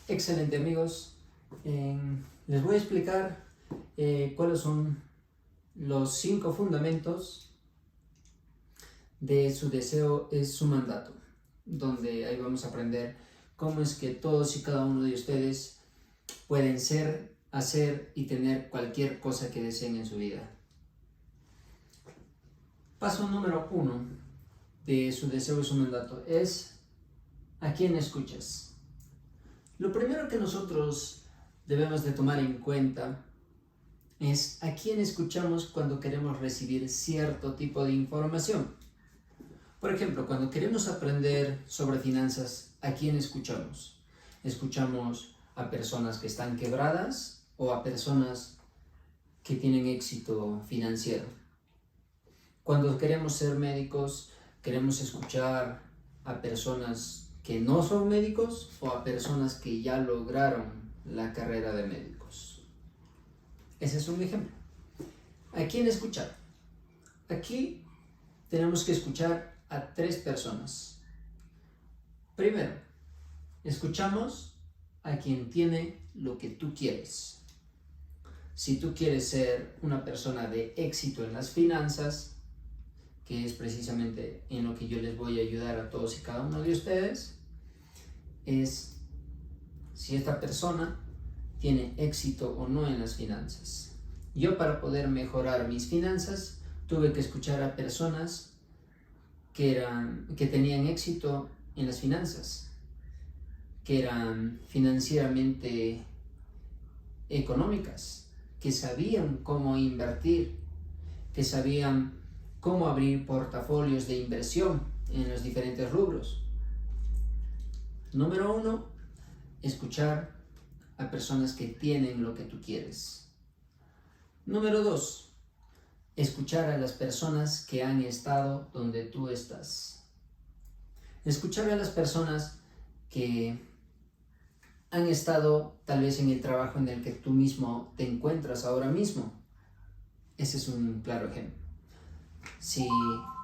Excelente, amigos. Les voy a explicar cuáles son los 5 fundamentos de su deseo es su mandato, donde ahí vamos a aprender cómo es que todos y cada uno de ustedes pueden ser, hacer y tener cualquier cosa que deseen en su vida. Paso número 1 de su deseo y su mandato es ¿a quién escuchas? Lo primero que nosotros debemos de tomar en cuenta es a quién escuchamos cuando queremos recibir cierto tipo de información. Por ejemplo, cuando queremos aprender sobre finanzas, ¿a quién escuchamos? ¿Escuchamos a personas que están quebradas o a personas que tienen éxito financiero? Cuando queremos ser médicos, ¿queremos escuchar a personas que no son médicos o a personas que ya lograron la carrera de médicos? Ese es un ejemplo. ¿A quién escuchar? Aquí tenemos que escuchar a 3 personas. Primero, escuchamos a quien tiene lo que tú quieres. Si tú quieres ser una persona de éxito en las finanzas, que es precisamente en lo que yo les voy a ayudar a todos y cada uno de ustedes, es si esta persona tiene éxito o no en las finanzas. Yo, para poder mejorar mis finanzas, tuve que escuchar a personas que tenían éxito en las finanzas, que eran financieramente económicas, que sabían cómo invertir, que sabían cómo abrir portafolios de inversión en los diferentes rubros. Número 1, escuchar a personas que tienen lo que tú quieres. Número 2, escuchar a las personas que han estado donde tú estás. Escuchar a las personas que han estado tal vez en el trabajo en el que tú mismo te encuentras ahora mismo. Ese es un claro ejemplo. Si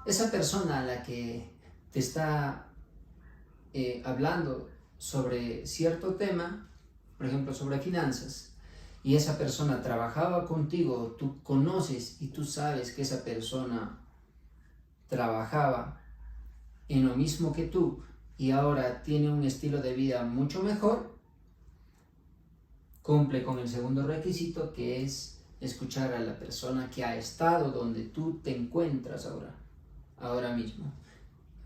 esa persona a la que te está hablando sobre cierto tema, por ejemplo sobre finanzas, y esa persona trabajaba contigo, tú conoces y tú sabes que esa persona trabajaba en lo mismo que tú y ahora tiene un estilo de vida mucho mejor, cumple con el segundo requisito, que es escuchar a la persona que ha estado donde tú te encuentras ahora mismo.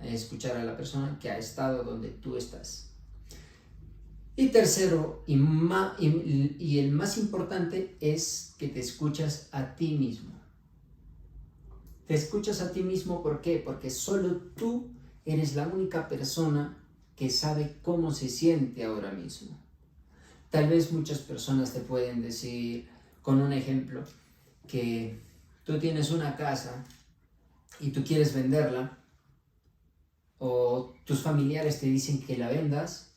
Escuchar a la persona que ha estado donde tú estás. Y tercero, y el más importante, es que te escuchas a ti mismo. Te escuchas a ti mismo, ¿por qué? Porque solo tú eres la única persona que sabe cómo se siente ahora mismo. Tal vez muchas personas te pueden decir, con un ejemplo, que tú tienes una casa y tú quieres venderla, o tus familiares te dicen que la vendas,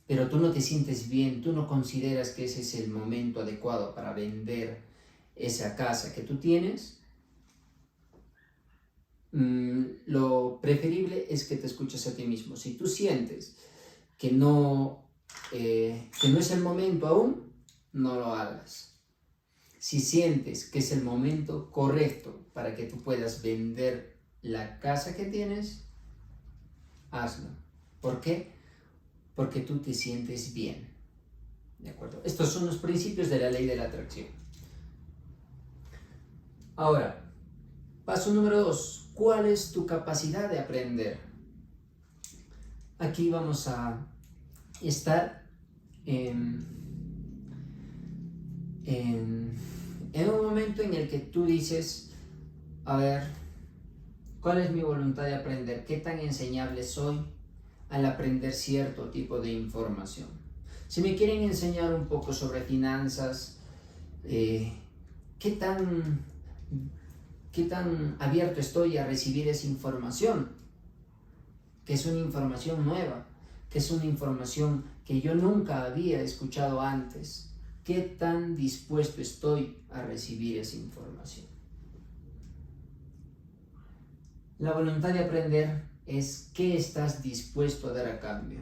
pero tú no te sientes bien, tú no consideras que ese es el momento adecuado para vender esa casa que tú tienes. Lo preferible es que te escuches a ti mismo. Si tú sientes que no es el momento aún, no lo hagas. Si sientes que es el momento correcto para que tú puedas vender la casa que tienes, hazlo. ¿Por qué? Porque tú te sientes bien. ¿De acuerdo? Estos son los principios de la ley de la atracción. Ahora, paso número 2. ¿Cuál es tu capacidad de aprender? Aquí vamos a estar en un momento en el que tú dices, a ver, ¿cuál es mi voluntad de aprender? ¿Qué tan enseñable soy al aprender cierto tipo de información? Si me quieren enseñar un poco sobre finanzas, ¿qué tan abierto estoy a recibir esa información? Que es una información nueva, que es una información que yo nunca había escuchado antes. ¿Qué tan dispuesto estoy a recibir esa información? La voluntad de aprender es qué estás dispuesto a dar a cambio.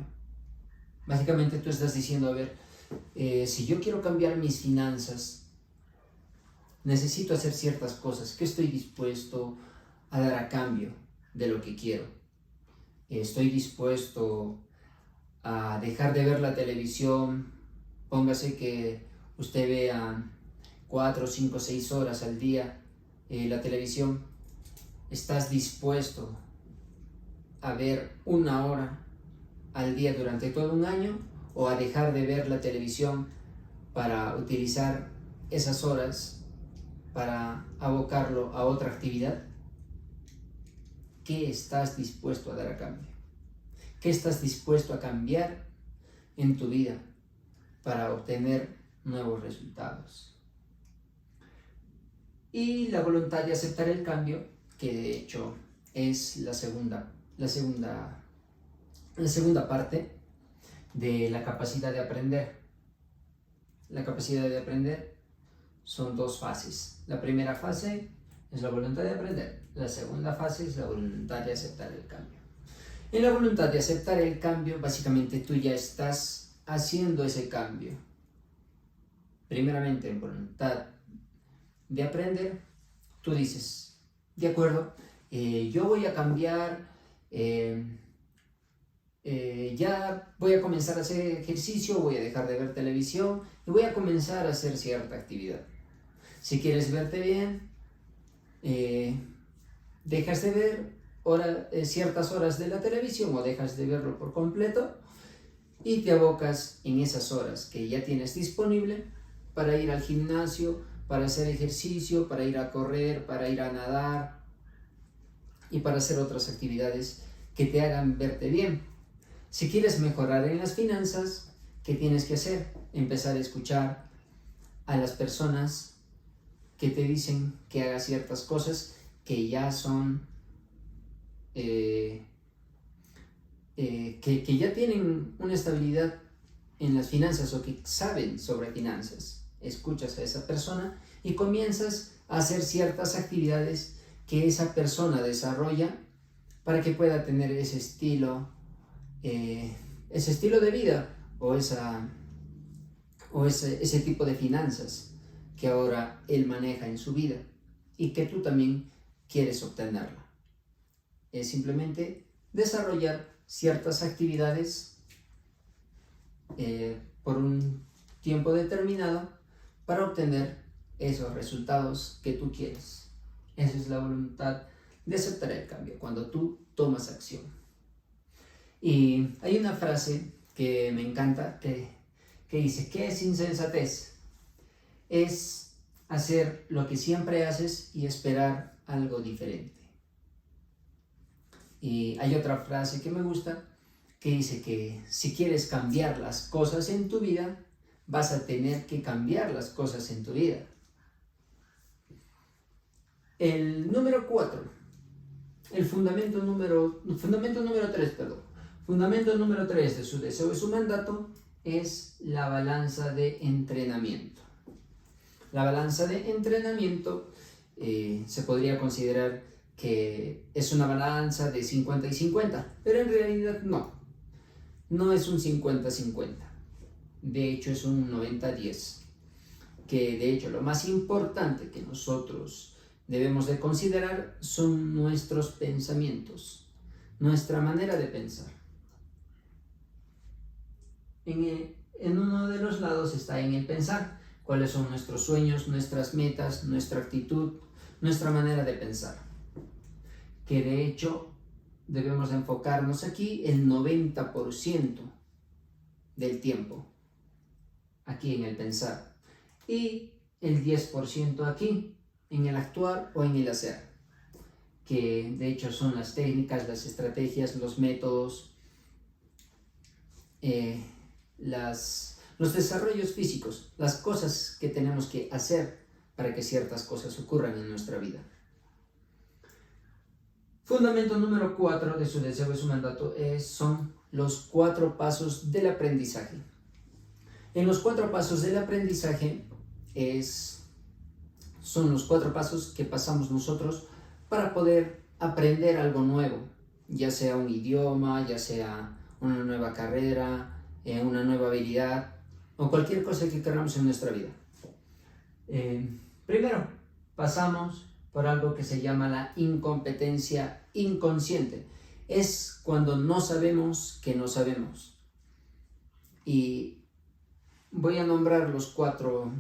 Básicamente tú estás diciendo, a ver, si yo quiero cambiar mis finanzas, necesito hacer ciertas cosas. ¿Qué estoy dispuesto a dar a cambio de lo que quiero? Estoy dispuesto a dejar de ver la televisión. Póngase que usted vea 4, 5, 6 horas al día la televisión. ¿Estás dispuesto a ver 1 hora al día durante todo un año, o a dejar de ver la televisión para utilizar esas horas para abocarlo a otra actividad? ¿Qué estás dispuesto a dar a cambio? ¿Qué estás dispuesto a cambiar en tu vida para obtener nuevos resultados? Y la voluntad de aceptar el cambio, que de hecho es la segunda parte de la capacidad de aprender. La capacidad de aprender son 2 fases. La primera fase es la voluntad de aprender. La segunda fase es la voluntad de aceptar el cambio. En la voluntad de aceptar el cambio, básicamente tú ya estás haciendo ese cambio. Primeramente, en voluntad de aprender, tú dices, de acuerdo, yo voy a cambiar, ya voy a comenzar a hacer ejercicio, voy a dejar de ver televisión y voy a comenzar a hacer cierta actividad. Si quieres verte bien, dejas de ver ciertas horas de la televisión o dejas de verlo por completo y te abocas en esas horas que ya tienes disponible para ir al gimnasio, para hacer ejercicio, para ir a correr, para ir a nadar y para hacer otras actividades que te hagan verte bien. Si quieres mejorar en las finanzas, ¿qué tienes que hacer? Empezar a escuchar a las personas que te dicen que hagas ciertas cosas que ya son que ya tienen una estabilidad en las finanzas o que saben sobre finanzas. Escuchas a esa persona y comienzas a hacer ciertas actividades que esa persona desarrolla para que pueda tener ese estilo de vida o ese tipo de finanzas que ahora él maneja en su vida y que tú también quieres obtenerla. Es simplemente desarrollar ciertas actividades por un tiempo determinado para obtener esos resultados que tú quieres. Esa es la voluntad de aceptar el cambio, cuando tú tomas acción. Y hay una frase que me encanta que dice, ¿qué es insensatez? Es hacer lo que siempre haces y esperar algo diferente. Y hay otra frase que me gusta que dice que si quieres cambiar las cosas en tu vida, vas a tener que cambiar las cosas en tu vida. El número 4, el fundamento número 3 de su deseo y su mandato es la balanza de entrenamiento. La balanza de entrenamiento se podría considerar que es una balanza de 50 y 50, pero en realidad no es un 50-50, de hecho es un 90-10, que de hecho lo más importante que nosotros debemos de considerar son nuestros pensamientos, nuestra manera de pensar. En uno de los lados está en el pensar, cuáles son nuestros sueños, nuestras metas, nuestra actitud, nuestra manera de pensar. Que de hecho debemos de enfocarnos aquí el 90% del tiempo, aquí en el pensar, y el 10% aquí, en el actuar o en el hacer, que de hecho son las técnicas, las estrategias, los métodos, los desarrollos físicos, las cosas que tenemos que hacer para que ciertas cosas ocurran en nuestra vida. Fundamento número 4 de su deseo y su mandato son los 4 pasos del aprendizaje. En los 4 pasos del aprendizaje son los 4 pasos que pasamos nosotros para poder aprender algo nuevo, ya sea un idioma, ya sea una nueva carrera, una nueva habilidad o cualquier cosa que queramos en nuestra vida. Primero, pasamos por algo que se llama la incompetencia inconsciente. Es cuando no sabemos que no sabemos. Y voy a nombrar los cuatro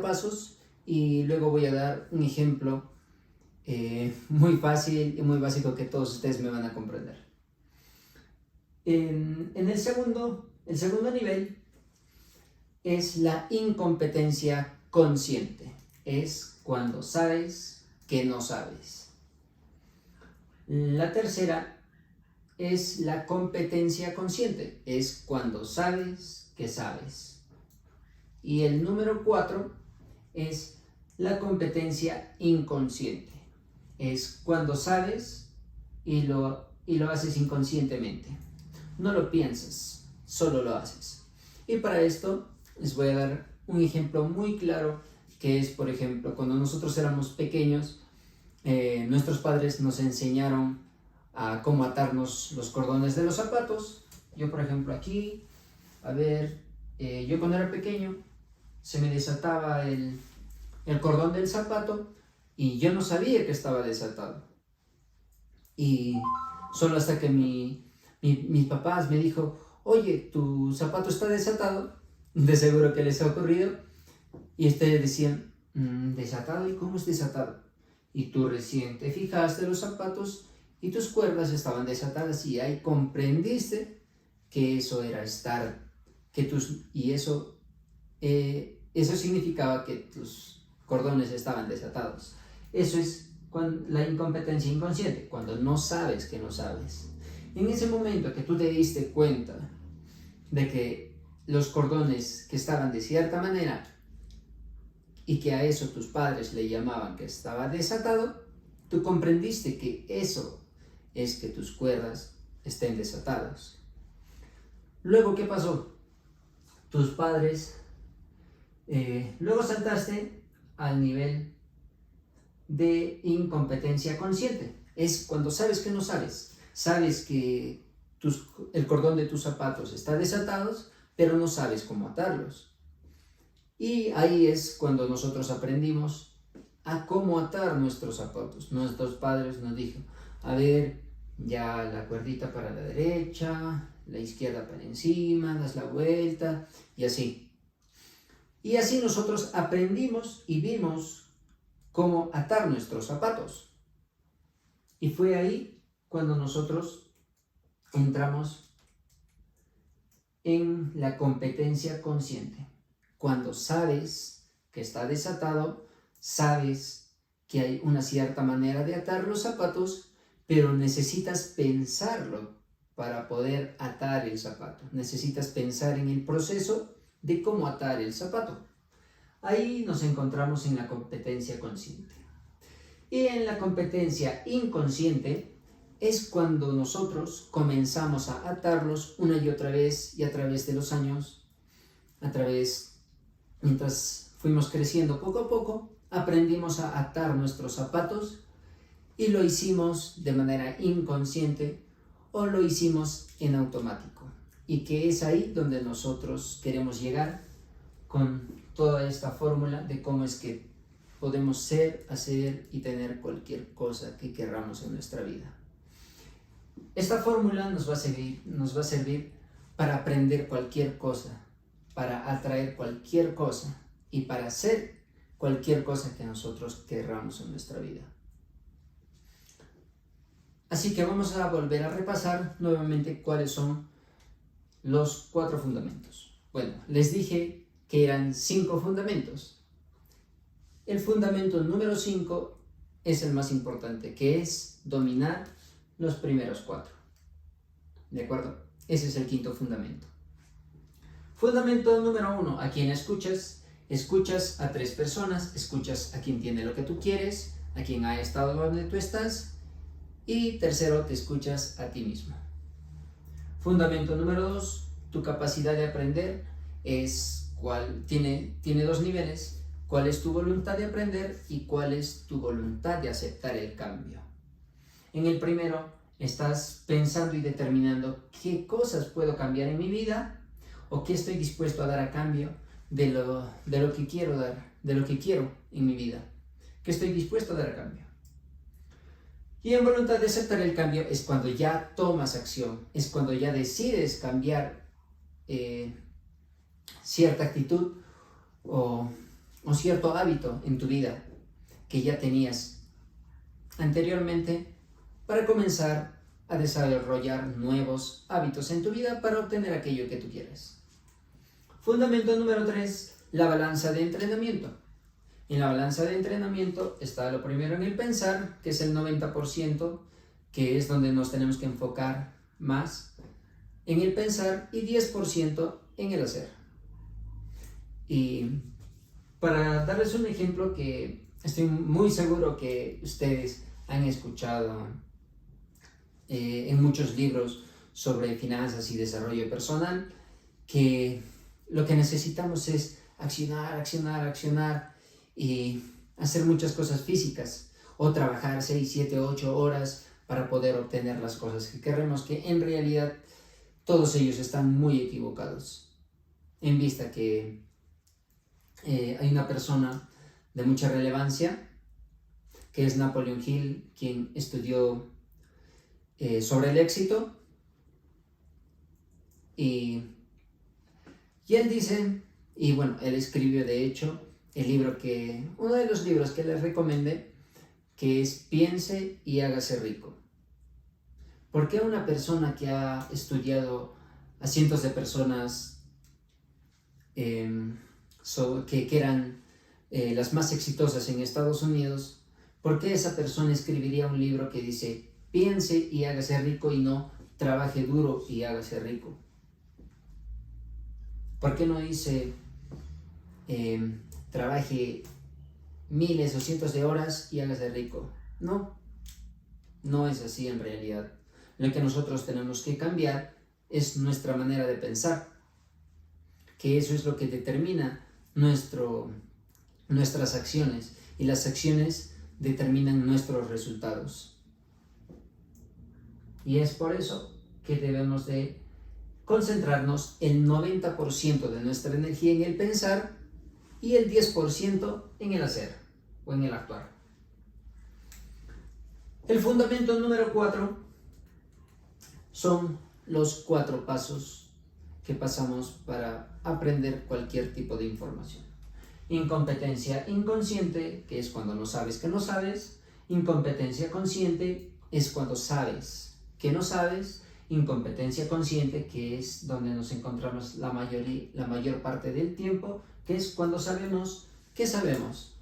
pasos y luego voy a dar un ejemplo muy fácil y muy básico que todos ustedes me van a comprender. En el segundo nivel es la incompetencia consciente. Es cuando sabes que no sabes. La tercera es la competencia consciente. Es cuando sabes que sabes. Y el número 4 es la competencia inconsciente. Es cuando sabes y lo haces inconscientemente. No lo piensas, solo lo haces. Y para esto les voy a dar un ejemplo muy claro, que es, por ejemplo, cuando nosotros éramos pequeños, nuestros padres nos enseñaron a cómo atarnos los cordones de los zapatos. Yo, por ejemplo, aquí, yo cuando era pequeño, se me desataba el cordón del zapato y yo no sabía que estaba desatado. Y solo hasta que mis papás me dijo, oye, tu zapato está desatado, de seguro que les ha ocurrido, y ustedes decían, ¿desatado? ¿Y cómo es desatado? Y tú recién te fijaste los zapatos y tus cuerdas estaban desatadas y ahí comprendiste que eso era eso significaba que tus cordones estaban desatados. Eso es la incompetencia inconsciente, cuando no sabes que no sabes. En ese momento que tú te diste cuenta de que los cordones que estaban de cierta manera y que a eso tus padres le llamaban que estaba desatado, tú comprendiste que eso es que tus cuerdas estén desatadas. Luego, ¿qué pasó? Tus padres, luego saltaste al nivel de incompetencia consciente. Es cuando sabes que no sabes. Sabes que el cordón de tus zapatos está desatado, pero no sabes cómo atarlos. Y ahí es cuando nosotros aprendimos a cómo atar nuestros zapatos. Nuestros padres nos dijeron, a ver, ya la cuerdita para la derecha, la izquierda para encima, das la vuelta y así. Y así nosotros aprendimos y vimos cómo atar nuestros zapatos. Y fue ahí cuando nosotros entramos en la competencia consciente. Cuando sabes que está desatado, sabes que hay una cierta manera de atar los zapatos, pero necesitas pensarlo para poder atar el zapato. Necesitas pensar en el proceso de cómo atar el zapato. Ahí nos encontramos en la competencia consciente. Y en la competencia inconsciente es cuando nosotros comenzamos a atarlos una y otra vez y a través de los años, mientras fuimos creciendo poco a poco, aprendimos a atar nuestros zapatos y lo hicimos de manera inconsciente o lo hicimos en automático. Y que es ahí donde nosotros queremos llegar con toda esta fórmula de cómo es que podemos ser, hacer y tener cualquier cosa que queramos en nuestra vida. Esta fórmula nos va a servir para aprender cualquier cosa, para atraer cualquier cosa y para hacer cualquier cosa que nosotros querramos en nuestra vida. Así que vamos a volver a repasar nuevamente cuáles son los 4 fundamentos. Bueno, les dije que eran 5 fundamentos. El fundamento número 5 es el más importante, que es dominar los primeros 4. ¿De acuerdo? Ese es el 5º fundamento. Fundamento número 1, a quien escuchas. Escuchas a 3 personas, escuchas a quien tiene lo que tú quieres, a quien ha estado donde tú estás, y tercero, te escuchas a ti mismo. Fundamento número 2, tu capacidad de aprender tiene 2 niveles. ¿Cuál es tu voluntad de aprender y cuál es tu voluntad de aceptar el cambio? En el primero Estás pensando y determinando qué cosas puedo cambiar en mi vida o qué estoy dispuesto a dar a cambio de lo que quiero dar, de lo que quiero en mi vida. ¿Qué estoy dispuesto a dar a cambio? Y en voluntad de aceptar el cambio es cuando ya tomas acción, es cuando ya decides cambiar cierta actitud o cierto hábito en tu vida que ya tenías anteriormente para comenzar a desarrollar nuevos hábitos en tu vida para obtener aquello que tú quieres. Fundamento número 3, la balanza de entrenamiento. En la balanza de entrenamiento está lo primero en el pensar, que es el 90%, que es donde nos tenemos que enfocar más en el pensar, y 10% en el hacer. Y para darles un ejemplo que estoy muy seguro que ustedes han escuchado en muchos libros sobre finanzas y desarrollo personal, que lo que necesitamos es accionar y hacer muchas cosas físicas o trabajar 6, 7, 8 horas para poder obtener las cosas que queremos, que en realidad todos ellos están muy equivocados, en vista que hay una persona de mucha relevancia que es Napoleon Hill, quien estudió sobre el éxito, y él dice, y bueno, él escribió de hecho uno de los libros que les recomendé, que es Piense y hágase rico. ¿Por qué una persona que ha estudiado a cientos de personas que eran las más exitosas en Estados Unidos, por qué esa persona escribiría un libro que dice piense y hágase rico y no trabaje duro y hágase rico? ¿Por qué no dice trabaje miles o cientos de horas y hágase rico? No es así en realidad. Lo que nosotros tenemos que cambiar es nuestra manera de pensar, que eso es lo que determina nuestras acciones, y las acciones determinan nuestros resultados. Y es por eso que debemos de concentrarnos el 90% de nuestra energía en el pensar y el 10% en el hacer o en el actuar. El fundamento número 4 son los 4 pasos que pasamos para aprender cualquier tipo de información. Incompetencia inconsciente, que es cuando no sabes que no sabes. Incompetencia consciente es cuando sabes que no sabes. Incompetencia consciente, que es donde nos encontramos la mayor parte del tiempo, que es cuando sabemos que sabemos.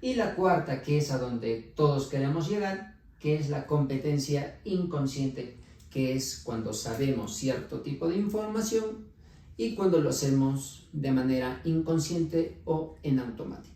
Y la cuarta, que es a donde todos queremos llegar, que es la competencia inconsciente, que es cuando sabemos cierto tipo de información y cuando lo hacemos de manera inconsciente o en automático.